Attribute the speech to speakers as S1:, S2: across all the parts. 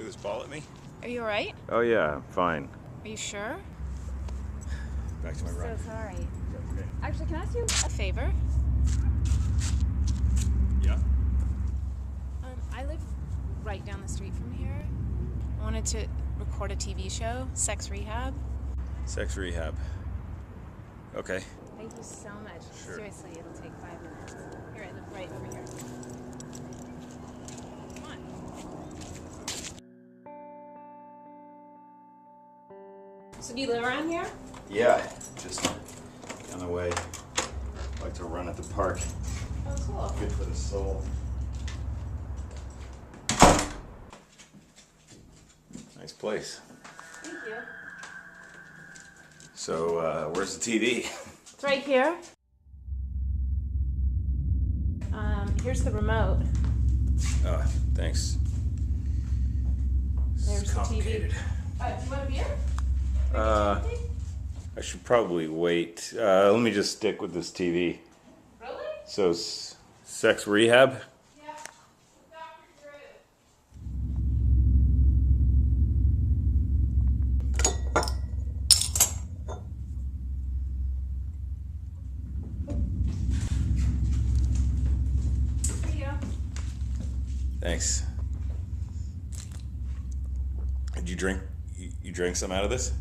S1: this ball at me?
S2: Are you alright?
S3: Oh yeah, I'm fine.
S2: Are you sure?
S1: Back to my run.
S2: So sorry.
S1: Okay.
S2: Actually, can I ask you a favor?
S1: Yeah?
S2: I live right down the street from here. I wanted to record a TV show, Sex Rehab.
S1: Sex rehab. Okay.
S2: Thank you so much.
S1: Sure.
S2: Seriously, it'll take 5 minutes. Here, I live right over here. Come on. So do you live around here?
S3: Yeah, just on the way. Like to run at the park.
S2: Oh, cool.
S3: Good for the soul. Nice place.
S2: Thank you.
S3: So, where's the TV?
S2: It's right here. Here's the remote.
S3: Thanks. This is
S2: There's the TV.
S3: complicated.
S2: Do you want a beer?
S3: I should probably wait. Let me just stick with this TV.
S2: Really?
S3: So, sex rehab?
S2: Yeah. Dr. Drew. Here you go.
S3: Thanks. Did you drink? You drank some out of this?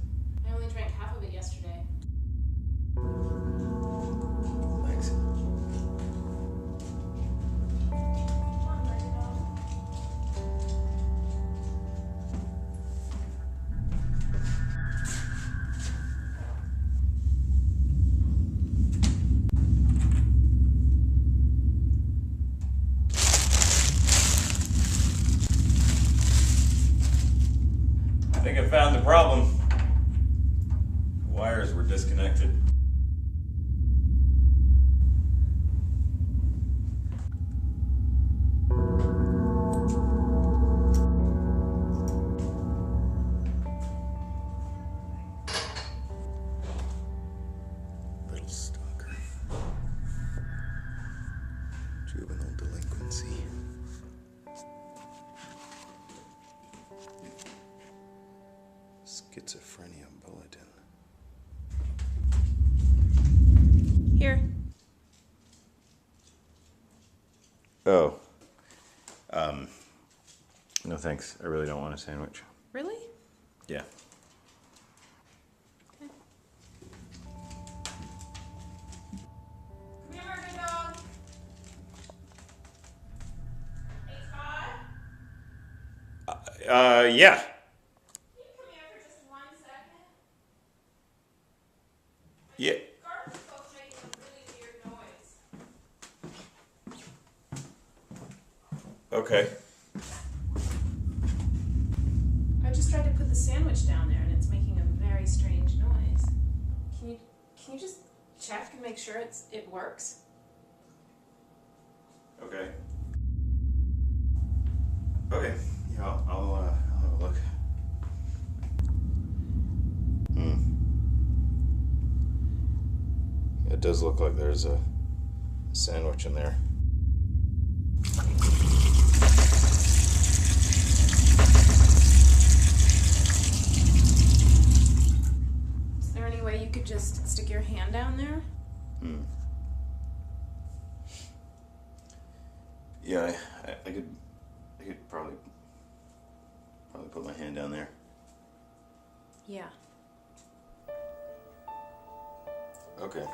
S2: I only drank half of it yesterday.
S3: Thanks.
S2: Come on, let it go.
S3: I think I found the problem. The wires were disconnected. Little stalker. Juvenile delinquency. Schizophrenia bulletin.
S2: Here.
S3: Oh. No thanks. I really don't want a sandwich.
S2: Really?
S3: Yeah.
S2: Come here, murder dog. Hey, Todd.
S3: Yeah.
S2: Can you come here for just 1 second?
S3: Yeah.
S2: Garbage truck's making a really weird noise.
S3: Okay.
S2: I just tried to put the sandwich down there and it's making a very strange noise. Can you just check and make sure it works?
S3: Okay. Okay. Yeah, I'll have a look. It does look like there's a sandwich in there.
S2: Is there any way you could just stick your hand down there?
S3: Yeah, I could probably put my hand down there.
S2: Yeah.
S3: Okay.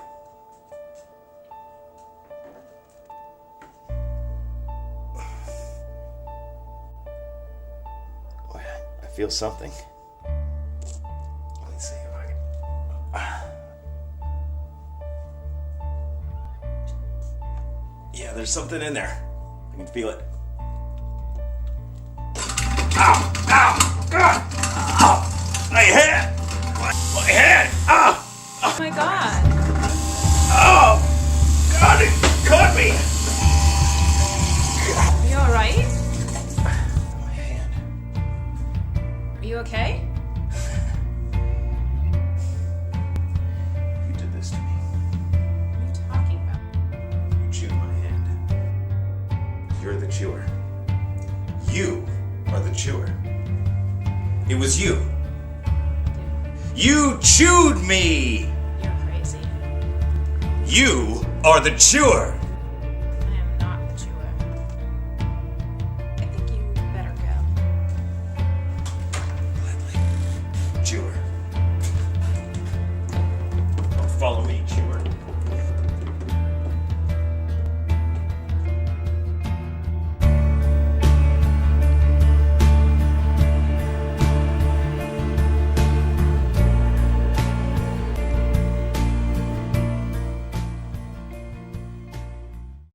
S3: Oh, I feel something. Let me see if I can. Yeah, there's something in there. I can feel it. Ow! Ow! God! Ow! My head! My head! Ow!
S2: Oh my god.
S3: Oh! God, it caught me!
S2: Are you alright?
S3: My hand.
S2: Are you okay?
S3: You did this to me.
S2: What are you talking about?
S3: You chewed my hand. You're the chewer. You are the chewer. It was you.
S2: Dude,
S3: You chewed me!
S2: you're crazy.
S3: You are the chewer!